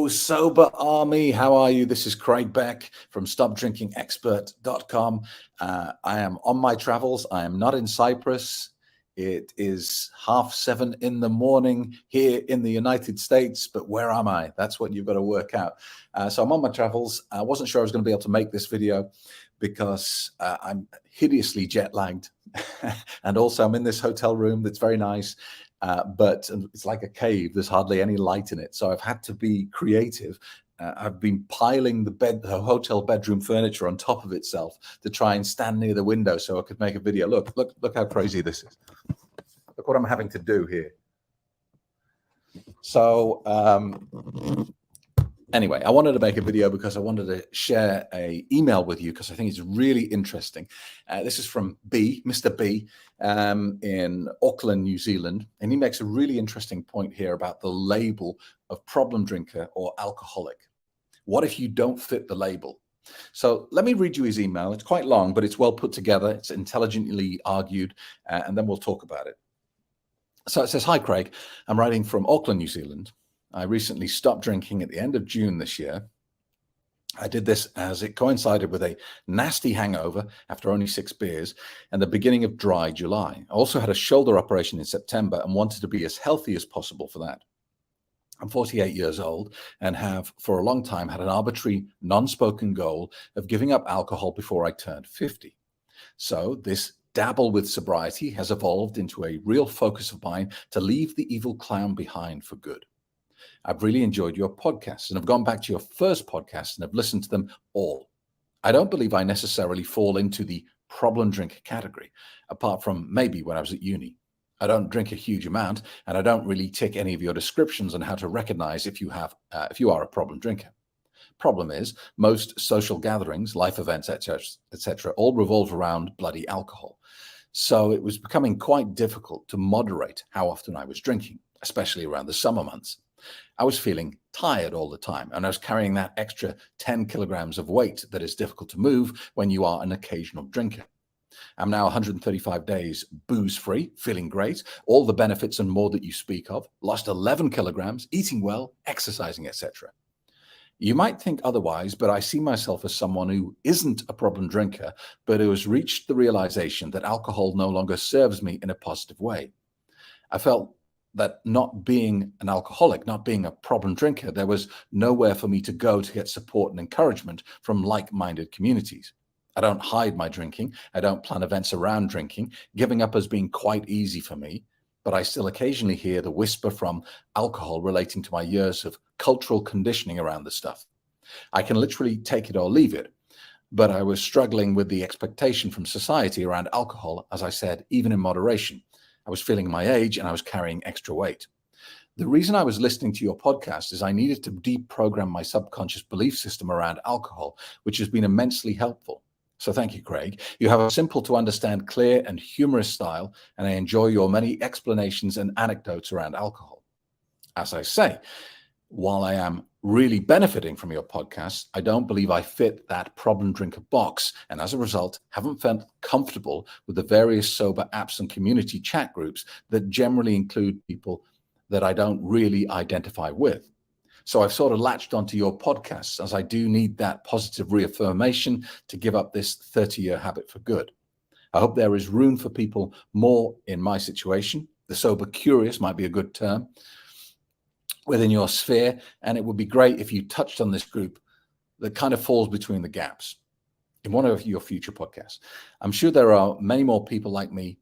Hello, Sober Army. How are you? This is Craig Beck from StopDrinkingExpert.com. I am on my travels. I am not in Cyprus. It is 7:30 in the morning here in the United States, but where am I? That's what you've got to work out. So I'm on my travels. I wasn't sure I was going to be able to make this video because I'm hideously jet lagged. And also I'm in this hotel room that's very nice. But it's like a cave. There's hardly any light in it. So I've had to be creative. I've been piling the hotel bedroom furniture on top of itself to try and stand near the window so I could make a video. Look how crazy this is. Look what I'm having to do here. So anyway, I wanted to make a video because I wanted to share an email with you because I think it's really interesting. This is from Mr. B in Auckland, New Zealand. And he makes a really interesting point here about the label of problem drinker or alcoholic. What if you don't fit the label? So let me read you his email. It's quite long, but it's well put together. It's intelligently argued, and then we'll talk about it. So it says, "Hi, Craig. I'm writing from Auckland, New Zealand. I recently stopped drinking at the end of June this year. I did this as it coincided with a nasty hangover after only 6 beers and the beginning of dry July. I also had a shoulder operation in September and wanted to be as healthy as possible for that. I'm 48 years old and have for a long time had an arbitrary, non-spoken goal of giving up alcohol before I turned 50. So this dabble with sobriety has evolved into a real focus of mine to leave the evil clown behind for good. I've really enjoyed your podcasts and have gone back to your first podcast and have listened to them all. I don't believe I necessarily fall into the problem drinker category, apart from maybe when I was at uni. I don't drink a huge amount, and I don't really tick any of your descriptions on how to recognize if you are a problem drinker. Problem is, most social gatherings, life events, etc., all revolve around bloody alcohol. So it was becoming quite difficult to moderate how often I was drinking, especially around the summer months. I was feeling tired all the time, and I was carrying that extra 10 kilograms of weight that is difficult to move when you are an occasional drinker. I'm now 135 days booze-free, feeling great, all the benefits and more that you speak of, lost 11 kilograms, eating well, exercising, etc. You might think otherwise, but I see myself as someone who isn't a problem drinker, but who has reached the realization that alcohol no longer serves me in a positive way. I felt that not being an alcoholic, not being a problem drinker, there was nowhere for me to go to get support and encouragement from like-minded communities. I don't hide my drinking. I don't plan events around drinking. Giving up has been quite easy for me, but I still occasionally hear the whisper from alcohol relating to my years of cultural conditioning around the stuff. I can literally take it or leave it, but I was struggling with the expectation from society around alcohol, as I said, even in moderation. I was feeling my age and I was carrying extra weight. The reason I was listening to your podcast is I needed to deprogram my subconscious belief system around alcohol, which has been immensely helpful. So thank you, Craig. You have a simple to understand, clear and humorous style, and I enjoy your many explanations and anecdotes around alcohol. As I say, while I am really benefiting from your podcast, I don't believe I fit that problem drinker box, and as a result, haven't felt comfortable with the various sober apps and community chat groups that generally include people that I don't really identify with. So I've sort of latched onto your podcasts as I do need that positive reaffirmation to give up this 30-year habit for good. I hope there is room for people more in my situation. The sober curious might be a good term within your sphere, and it would be great if you touched on this group that kind of falls between the gaps in one of your future podcasts. I'm sure there are many more people like me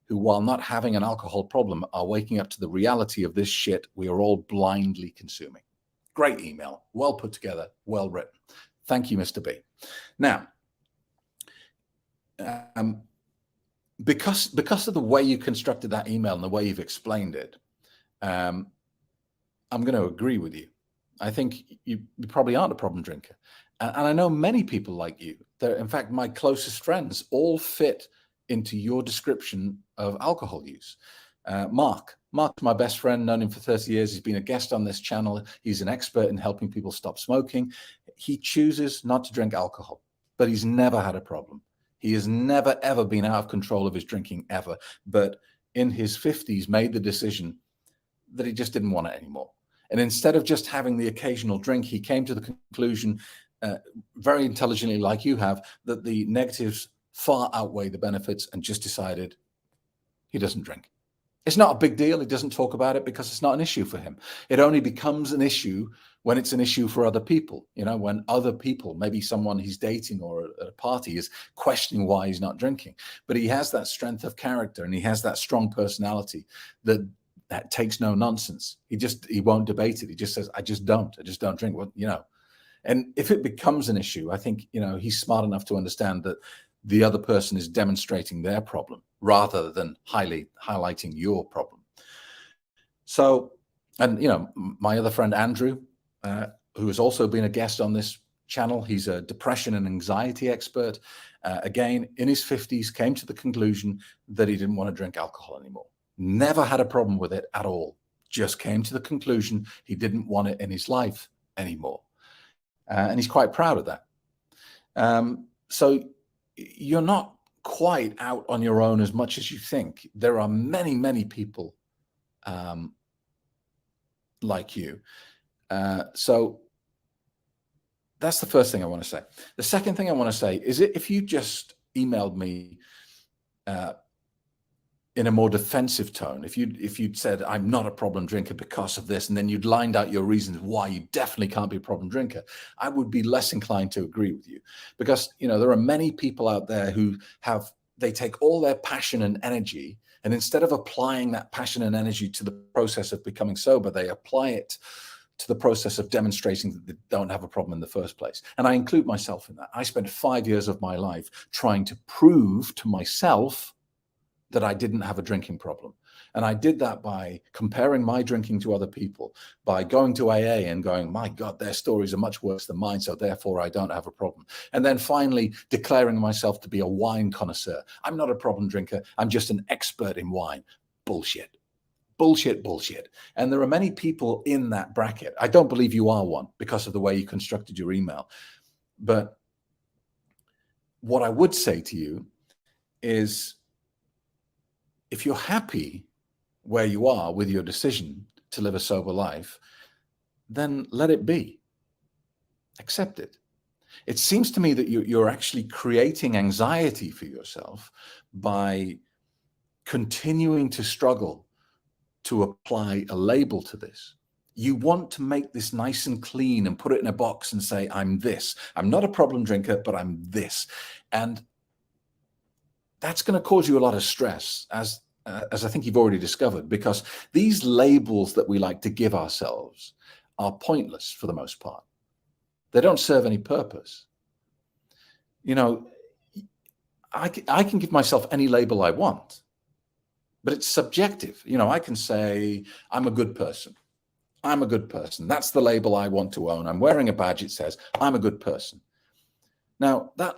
who, while not having an alcohol problem, are waking up to the reality of this shit we are all blindly consuming. Great email, well put together, well written. Thank you, Mr. B. Now, because of the way you constructed that email and the way you've explained it, I'm going to agree with you. I think you probably aren't a problem drinker. And I know many people like you. In fact, my closest friends all fit into your description of alcohol use. Mark's my best friend, known him for 30 years. He's been a guest on this channel. He's an expert in helping people stop smoking. He chooses not to drink alcohol, but he's never had a problem. He has never, ever been out of control of his drinking, ever. But in his 50s, made the decision that he just didn't want it anymore. And instead of just having the occasional drink, he came to the conclusion, very intelligently, like you have, that the negatives far outweigh the benefits, and just decided he doesn't drink. It's not a big deal. He doesn't talk about it because it's not an issue for him. It only becomes an issue when it's an issue for other people. You know, when other people, maybe someone he's dating or at a party, is questioning why he's not drinking. But he has that strength of character, and he has that strong personality that takes no nonsense. He won't debate it. He just says, I just don't drink. Well, you know, and if it becomes an issue, I think, you know, he's smart enough to understand that the other person is demonstrating their problem rather than highlighting your problem. So, and, you know, my other friend, Andrew, who has also been a guest on this channel, he's a depression and anxiety expert. Again, in his 50s, came to the conclusion that he didn't want to drink alcohol anymore. Never had a problem with it at all. Just came to the conclusion he didn't want it in his life anymore. And he's quite proud of that. So you're not quite out on your own as much as you think. There are many, many people like you. So that's the first thing I want to say. The second thing I want to say is, if you just emailed me in a more defensive tone, if you'd said, I'm not a problem drinker because of this, and then you'd lined out your reasons why you definitely can't be a problem drinker, I would be less inclined to agree with you. Because, you know, there are many people out there who they take all their passion and energy, and instead of applying that passion and energy to the process of becoming sober, they apply it to the process of demonstrating that they don't have a problem in the first place. And I include myself in that. I spent 5 years of my life trying to prove to myself that I didn't have a drinking problem. And I did that by comparing my drinking to other people, by going to AA and going, my God, their stories are much worse than mine, so therefore I don't have a problem. And then finally declaring myself to be a wine connoisseur. I'm not a problem drinker. I'm just an expert in wine. Bullshit. Bullshit, bullshit. And there are many people in that bracket. I don't believe you are one because of the way you constructed your email. But what I would say to you is, if you're happy where you are with your decision to live a sober life, then let it be. Accept it. It seems to me that you're actually creating anxiety for yourself by continuing to struggle to apply a label to this. You want to make this nice and clean and put it in a box and say, I'm this. I'm not a problem drinker, but I'm this. And that's going to cause you a lot of stress, as I think you've already discovered, because these labels that we like to give ourselves are pointless for the most part. They don't serve any purpose. You know, I can give myself any label I want, but it's subjective. You know, I can say, I'm a good person. I'm a good person. That's the label I want to own. I'm wearing a badge. It says, I'm a good person. Now, that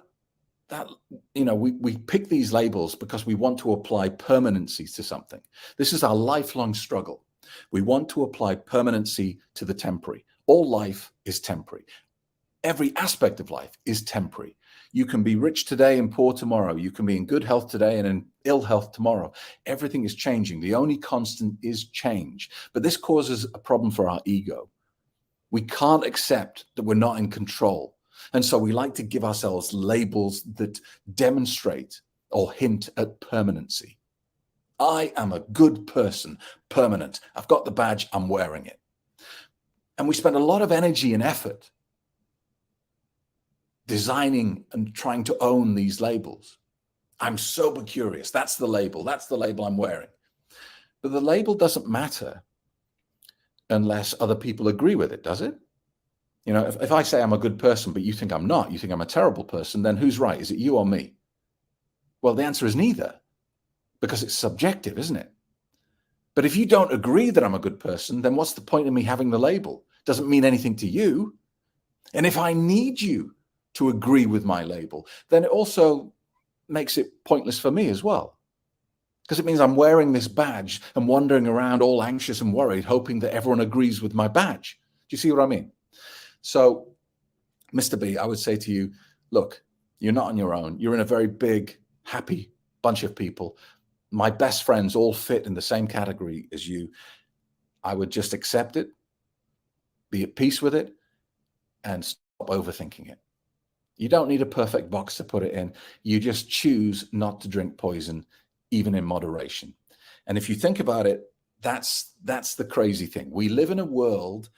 you know, we pick these labels because we want to apply permanency to something. This is our lifelong struggle. We want to apply permanency to the temporary. All life is temporary. Every aspect of life is temporary. You can be rich today and poor tomorrow. You can be in good health today and in ill health tomorrow. Everything is changing. The only constant is change. But this causes a problem for our ego. We can't accept that we're not in control. And so we like to give ourselves labels that demonstrate or hint at permanency. I am a good person, permanent. I've got the badge, I'm wearing it. And we spend a lot of energy and effort designing and trying to own these labels. I'm sober curious. That's the label. That's the label I'm wearing. But the label doesn't matter unless other people agree with it, does it? You know, if I say I'm a good person, but you think I'm not, you think I'm a terrible person, then who's right? Is it you or me? Well, the answer is neither, because it's subjective, isn't it? But if you don't agree that I'm a good person, then what's the point of me having the label? It doesn't mean anything to you. And if I need you to agree with my label, then it also makes it pointless for me as well. Because it means I'm wearing this badge and wandering around all anxious and worried, hoping that everyone agrees with my badge. Do you see what I mean? So, Mr. B, I would say to you, look, you're not on your own. You're in a very big, happy bunch of people. My best friends all fit in the same category as you. I would just accept it. be at peace with it, and stop overthinking it. You don't need a perfect box to put it in. You just choose not to drink poison, even in moderation. And if you think about it, that's the crazy thing. We live in a world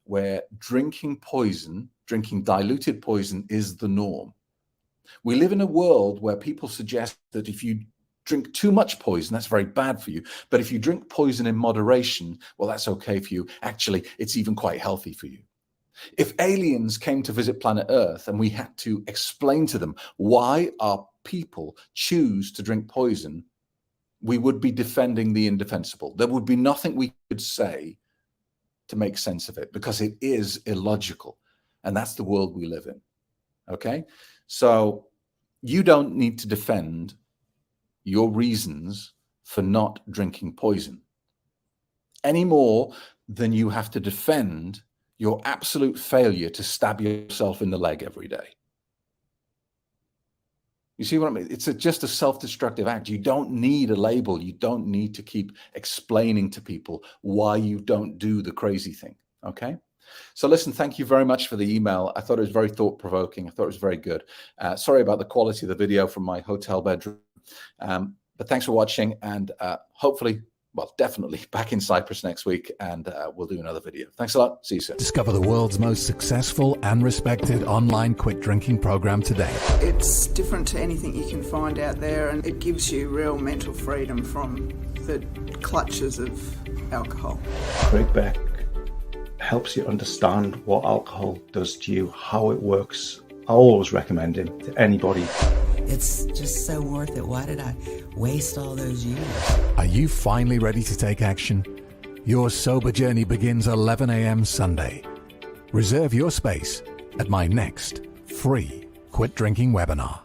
where drinking poison, drinking diluted poison, is the norm. We live in a world where people suggest that if you drink too much poison, that's very bad for you. But if you drink poison in moderation, well, that's okay for you. Actually, it's even quite healthy for you. If aliens came to visit planet Earth and we had to explain to them why our people choose to drink poison, we would be defending the indefensible. There would be nothing we could say to make sense of it, because it is illogical. And that's the world we live in. Okay? So you don't need to defend your reasons for not drinking poison any more than you have to defend your absolute failure to stab yourself in the leg every day. You see what I mean? It's just a self-destructive act. You don't need a label. You don't need to keep explaining to people why you don't do the crazy thing, okay? So listen, thank you very much for the email. I thought it was very thought-provoking. I thought it was very good. Sorry about the quality of the video from my hotel bedroom. But thanks for watching, and hopefully, well, definitely back in Cyprus next week, and we'll do another video. Thanks a lot. See you soon. Discover the world's most successful and respected online quit drinking program today. It's different to anything you can find out there, and it gives you real mental freedom from the clutches of alcohol. Craig Beck helps you understand what alcohol does to you, how it works. I always recommend him to anybody. It's just so worth it. Why did I waste all those years? Are you finally ready to take action? Your sober journey begins 11 a.m. Sunday. Reserve your space at my next free quit drinking webinar.